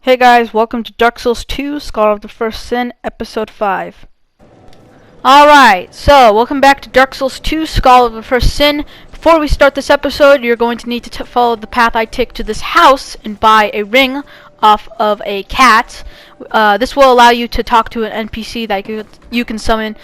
Hey guys, welcome to Dark Souls 2, Scholar of the First Sin, Episode 5. Alright, so welcome back to Dark Souls 2, Scholar of the First Sin. Before we start this episode, you're going to need to follow the path I take to this house and buy a ring off of a cat. This will allow you to talk to an NPC that you can summon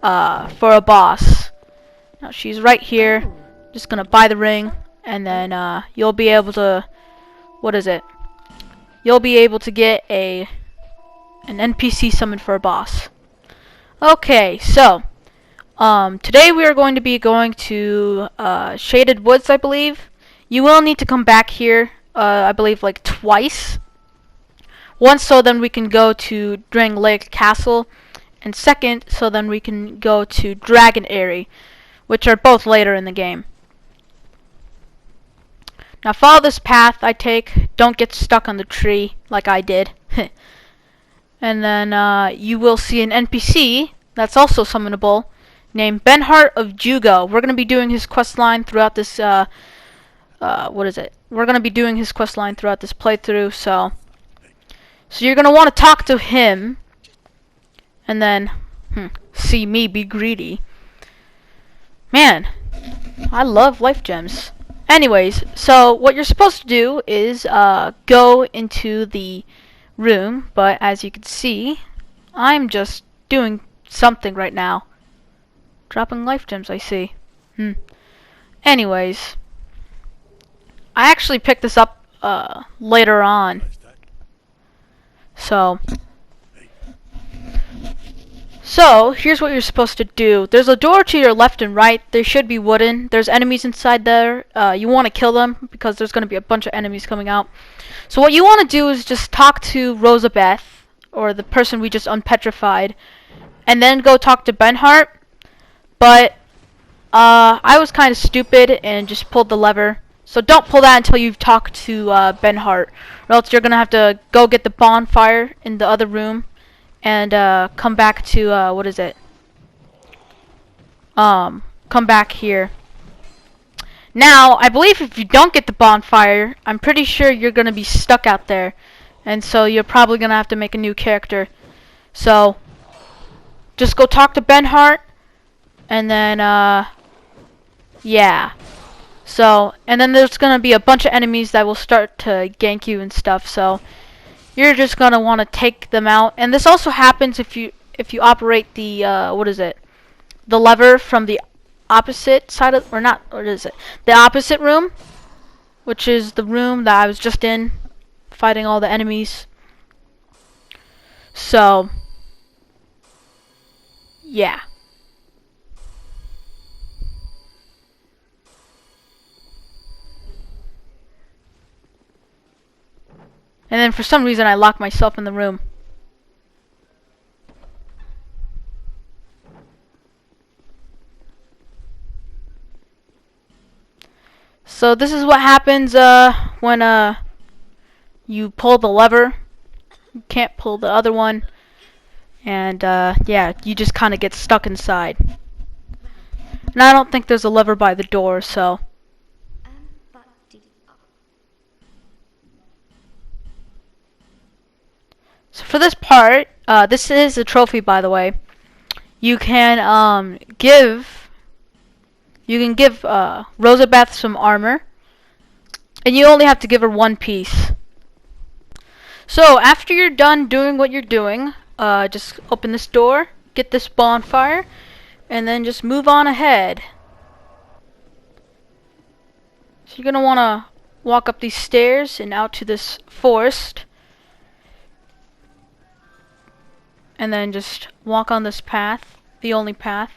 for a boss. Now she's right here. Just gonna buy the ring, and then you'll be able to... You'll be able to get an NPC summoned for a boss. Okay, so today we are going to be going to Shaded Woods, I believe. You will need to come back here, I believe, like twice. Once, so then we can go to Drang Lake Castle, and second, so then we can go to Dragon Area, which are both later in the game. Now follow this path I take. Don't get stuck on the tree like I did. And then you will see an NPC that's also summonable named Benhart of Jugo. We're going to be doing his quest line throughout this We're going to be doing his quest line throughout this playthrough, so you're going to want to talk to him and then see me be greedy. Man, I love life gems. Anyways, so what you're supposed to do is go into the room, but as you can see, I'm just doing something right now. Dropping life gems, I see. Anyways, I actually picked this up later on. So, here's what you're supposed to do. There's a door to your left and right. They should be wooden. There's enemies inside there. You want to kill them because there's going to be a bunch of enemies coming out. So what you want to do is just talk to Rosabeth, or the person we just unpetrified, and then go talk to Benhart. But I was kind of stupid and just pulled the lever. So don't pull that until you've talked to Benhart, or else you're going to have to go get the bonfire in the other room. And come back to come back here. Now, I believe if you don't get the bonfire, I'm pretty sure you're gonna be stuck out there, and so you're probably gonna have to make a new character. So just go talk to Benhart, and then yeah. So, and then there's gonna be a bunch of enemies that will start to gank you and stuff. So you're just gonna want to take them out, and this also happens if you operate the the lever from the opposite side of, the opposite room, which is the room that I was just in, fighting all the enemies. So yeah. And then for some reason I locked myself in the room. So this is what happens when you pull the lever. You can't pull the other one. And yeah, you just kind of get stuck inside. And I don't think there's a lever by the door, so for this part, this is a trophy, by the way. You can give Rosabeth some armor, and you only have to give her one piece. So after you're done doing what you're doing, just open this door, get this bonfire, and then just move on ahead. So you're gonna want to walk up these stairs and out to this forest. And then just walk on this path, the only path.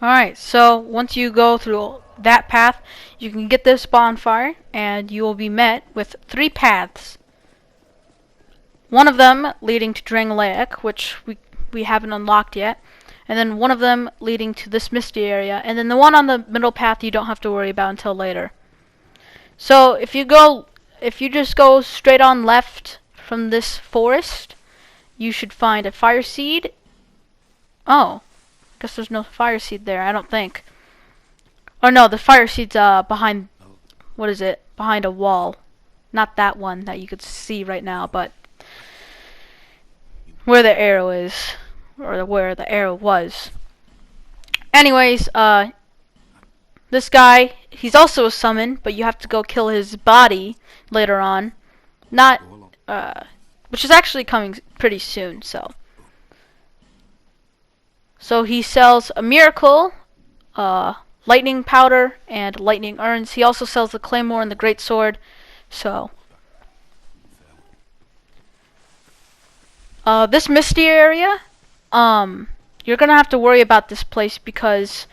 Alright, so once you go through that path, you can get this bonfire, and you will be met with 3 paths. One of them leading to Drang Lake, which we haven't unlocked yet, and then one of them leading to this Misty Area, and then the one on the middle path you don't have to worry about until later. So if you just go straight on left from this forest, you should find a fire seed. Oh, guess there's no fire seed there, I don't think. Oh no, the fire seed's behind, what is it? Behind a wall. Not that one that you could see right now, but where the arrow is, or where the arrow was. Anyways, this guy, he's also a summon, but you have to go kill his body later on. Not, which is actually coming pretty soon, so. So he sells a miracle, lightning powder, and lightning urns. He also sells the claymore and the great sword, so. This Misty Area, you're gonna have to worry about this place because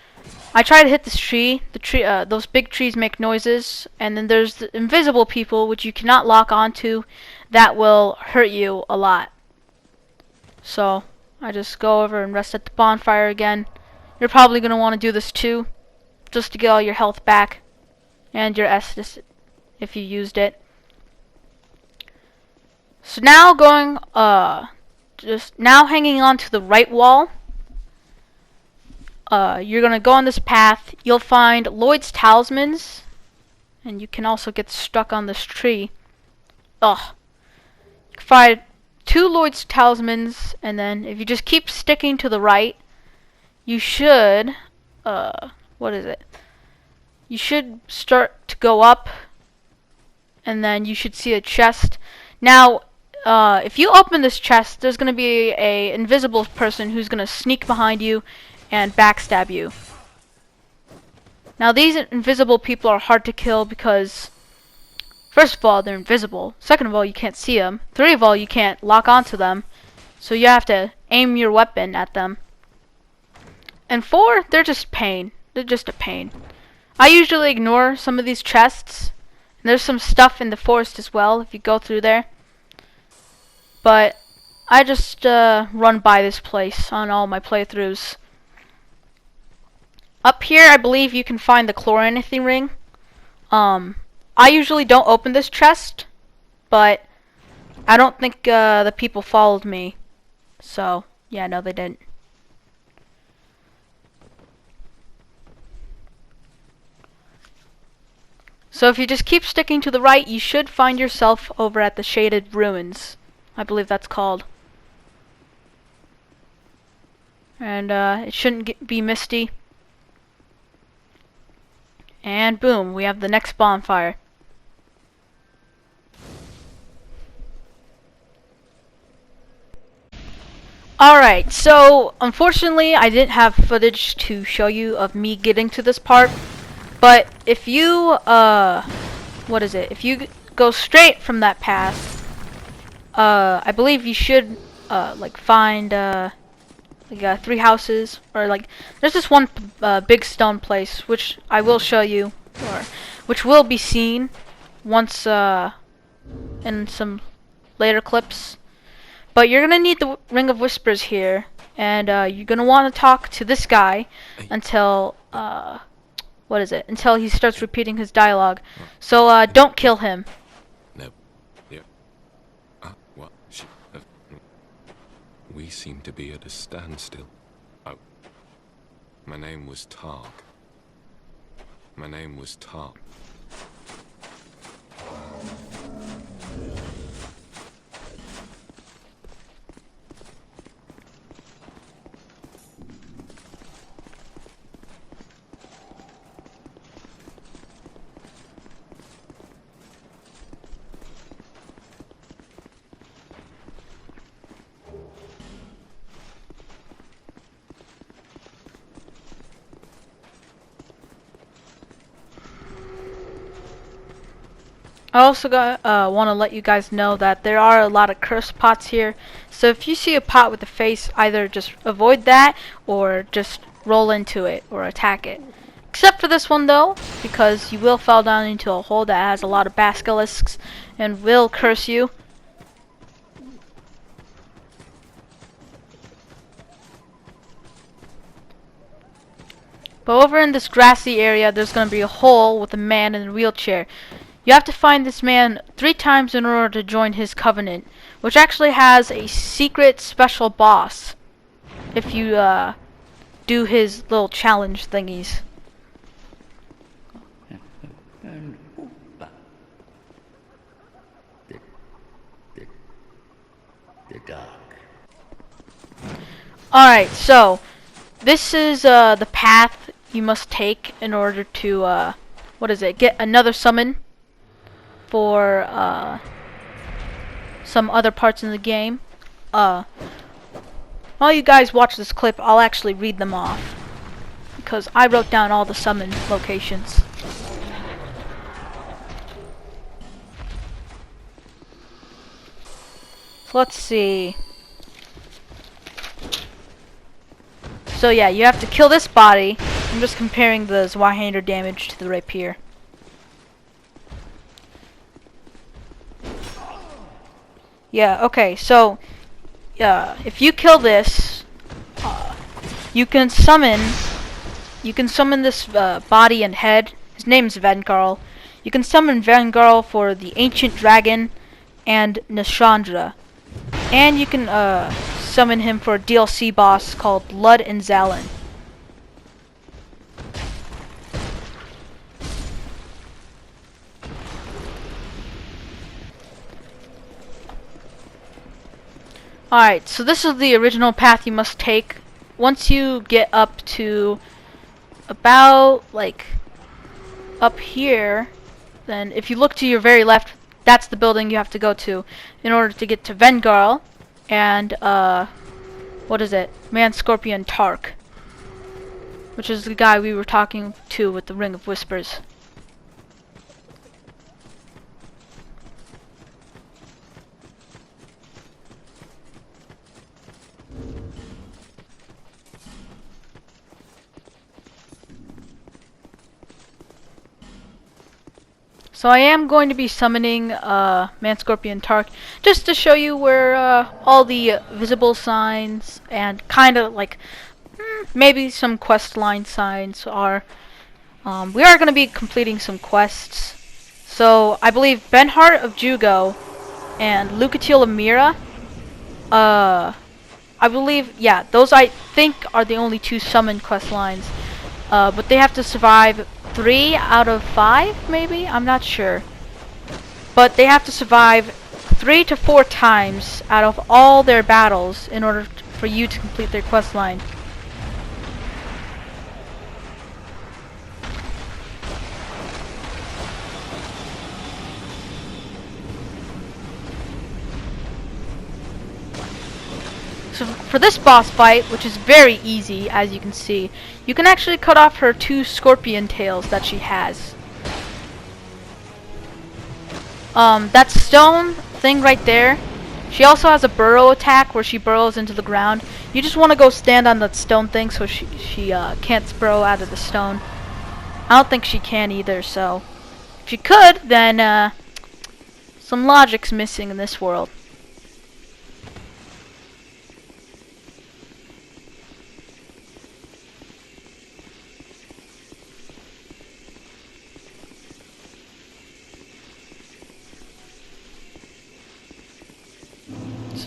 I try to hit this tree. Those big trees make noises, and then there's the invisible people which you cannot lock onto that will hurt you a lot. So I just go over and rest at the bonfire again. You're probably gonna want to do this too, just to get all your health back and your Estus if you used it. So now going, just now hanging on to the right wall. You're gonna go on this path. You'll find Lloyd's talismans, and you can also get stuck on this tree. Ugh. You can find 2 Lloyd's talismans, and then if you just keep sticking to the right, you should, what is it? You should start to go up, and then you should see a chest. Now, if you open this chest, there's gonna be a invisible person who's gonna sneak behind you and backstab you. Now these invisible people are hard to kill because, first of all, they're invisible. Second of all, you can't see them. Third of all, you can't lock onto them. So you have to aim your weapon at them. And 4, they're just pain. They're just a pain. I usually ignore some of these chests. And there's some stuff in the forest as well if you go through there. But I just run by this place on all my playthroughs. Up here, I believe you can find the chloranethine ring. I usually don't open this chest, but I don't think the people followed me. So, yeah, no, they didn't. So if you just keep sticking to the right, you should find yourself over at the Shaded Ruins. I believe that's called. And it shouldn't be misty. And boom, we have the next bonfire. Alright, so unfortunately I didn't have footage to show you of me getting to this part. But if you, what is it? If you go straight from that path, I believe you should, like find, like 3 houses, or like there's this one big stone place which I will show you, or which will be seen once in some later clips. But you're gonna need the Ring of Whispers here, and you're gonna want to talk to this guy until what is it? Until he starts repeating his dialogue. So don't kill him. No. Yeah. What? We seem to be at a standstill. Oh. My name was Tark. My name was Tark. I also want to let you guys know that there are a lot of cursed pots here. So if you see a pot with a face, either just avoid that or just roll into it or attack it. Except for this one though, because you will fall down into a hole that has a lot of basilisks and will curse you. But over in this grassy area, there's going to be a hole with a man in a wheelchair. You have to find this man 3 times in order to join his covenant, which actually has a secret special boss if you do his little challenge thingies. Alright, so this is the path you must take in order to get another summon for some other parts in the game. While you guys watch this clip, I'll actually read them off because I wrote down all the summon locations. Let's see. So yeah, you have to kill this body. I'm just comparing the Zweihander damage to the rapier. Yeah, okay, so if you kill this, you can summon this body and head. His name's Vengarl. You can summon Vengarl for the Ancient Dragon and Nishandra. And you can summon him for a DLC boss called Lud and Zalin. Alright, so this is the original path you must take. Once you get up to about, like, up here, then if you look to your very left, that's the building you have to go to in order to get to Vengarl and, Man Scorpion Tark, which is the guy we were talking to with the Ring of Whispers. So I am going to be summoning Man Scorpion Tark just to show you where all the visible signs and kind of like maybe some quest line signs are. We are going to be completing some quests. So I believe Benhart of Jugo and Lucatil of Mira, I believe, yeah, those I think are the only 2 summon quest lines. But they have to survive 3 out of 5, maybe? I'm not sure. But they have to survive 3 to 4 times out of all their battles in order for you to complete their quest line. So for this boss fight, which is very easy, as you can see, you can actually cut off her 2 scorpion tails that she has. That stone thing right there, she also has a burrow attack where she burrows into the ground. You just want to go stand on that stone thing so she can't burrow out of the stone. I don't think she can either, so if she could, then some logic's missing in this world.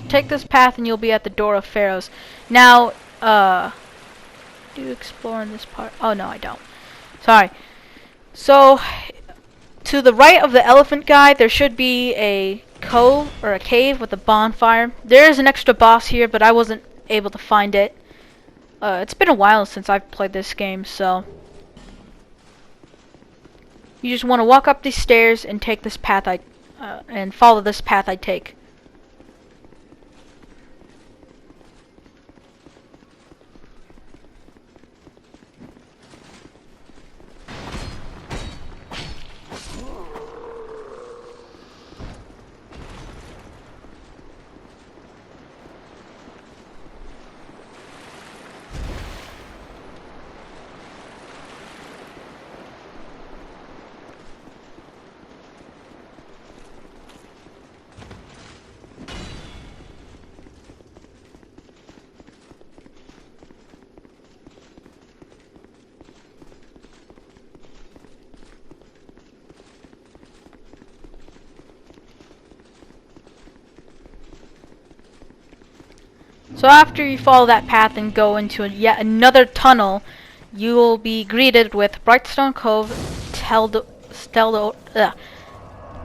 Take this path and you'll be at the Door of Pharaohs. Now, do you explore in this part? Oh, no, I don't. Sorry. So, to the right of the elephant guy, there should be a cove or a cave with a bonfire. There is an extra boss here, but I wasn't able to find it. It's been a while since I've played this game, so you just want to walk up these stairs and take this path and follow this path I take. So after you follow that path and go into yet another tunnel, you will be greeted with Brightstone Cove,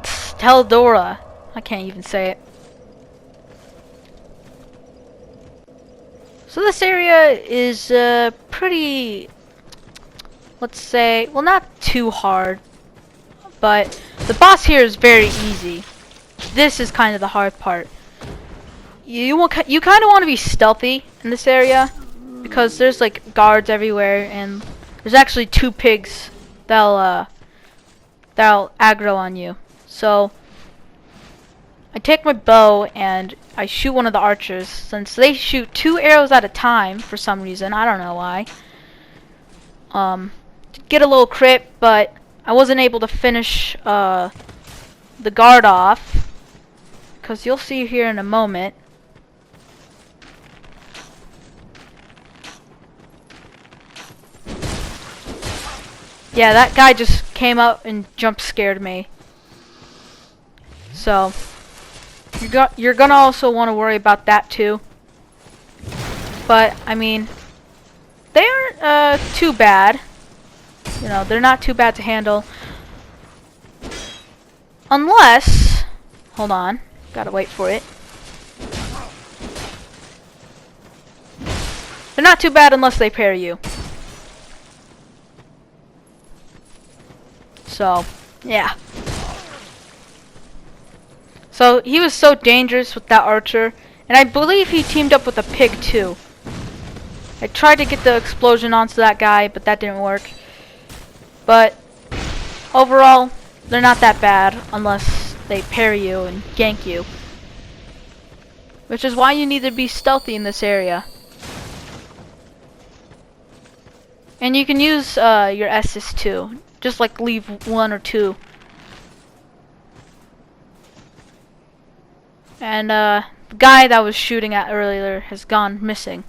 Steldora. I can't even say it. So this area is pretty, let's say, well, not too hard, but the boss here is very easy. This is kind of the hard part. You kind of want to be stealthy in this area because there's like guards everywhere, and there's actually two pigs that'll aggro on you. So I take my bow and I shoot one of the archers, since they shoot 2 arrows at a time for some reason. I don't know why. Get a little crit, but I wasn't able to finish the guard off, because you'll see here in a moment. Yeah, that guy just came up and jump scared me. So you're gonna also want to worry about that too. But I mean, they aren't too bad. You know, they're not too bad to handle. Unless, hold on, gotta wait for it. They're not too bad unless they parry you. So, yeah. So, he was so dangerous with that archer. And I believe he teamed up with a pig, too. I tried to get the explosion onto that guy, but that didn't work. But, overall, they're not that bad unless they parry you and gank you. Which is why you need to be stealthy in this area. And you can use your S's too. Just like leave 1 or 2. And the guy that was shooting at earlier has gone missing.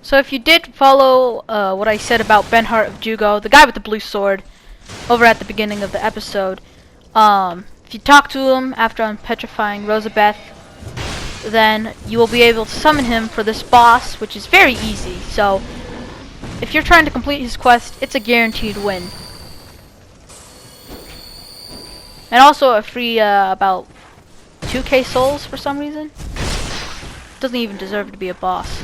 So if you did follow what I said about Benhart of Jugo, the guy with the blue sword, over at the beginning of the episode, if you talk to him after unpetrifying Rosabeth, then you will be able to summon him for this boss, which is very easy. So if you're trying to complete his quest, it's a guaranteed win. And also a free about 2k souls for some reason. Doesn't even deserve to be a boss.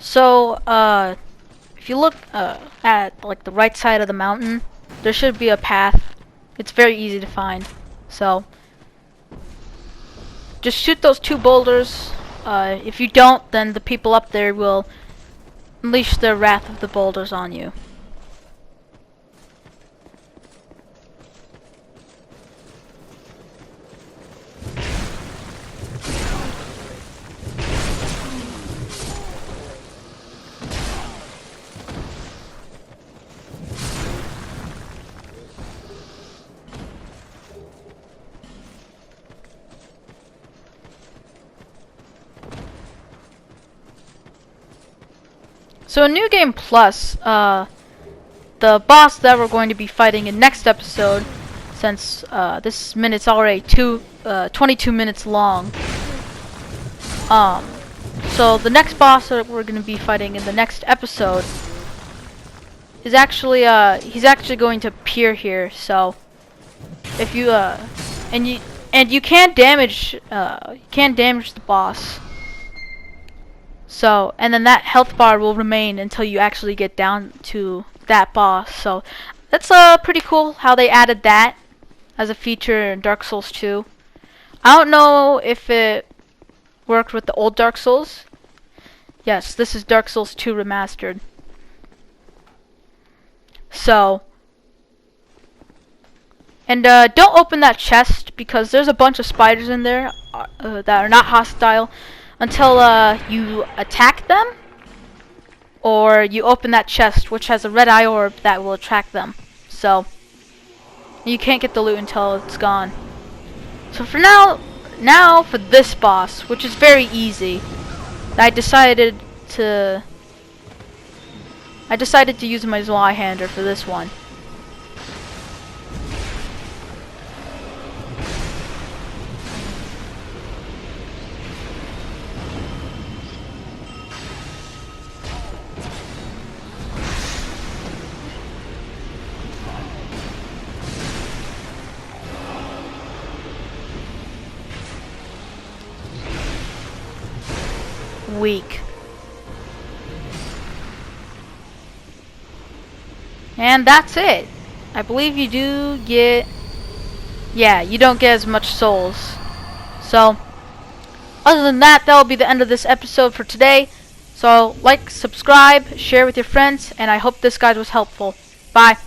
So, if you look at like the right side of the mountain, there should be a path. It's very easy to find. So, just shoot those 2 boulders. If you don't, then the people up there will unleash the wrath of the boulders on you. So in New Game Plus, the boss that we're going to be fighting in next episode, since this minute's already 22 minutes long, so the next boss that we're going to be fighting in the next episode is actually, he's actually going to appear here. So if you, and you can't damage the boss. So, and then that health bar will remain until you actually get down to that boss. So, that's pretty cool how they added that as a feature in Dark Souls 2. I don't know if it worked with the old Dark Souls. Yes, this is Dark Souls 2 Remastered. So, and don't open that chest because there's a bunch of spiders in there that are not hostile until you attack them, or you open that chest which has a red eye orb that will attract them. So you can't get the loot until it's gone. So for now for this boss, which is very easy, I decided to use my Zweihander for this one. Weak. And that's it. I believe you do get... Yeah, you don't get as much souls. So, other than that, that will be the end of this episode for today. So, like, subscribe, share with your friends, and I hope this guide was helpful. Bye.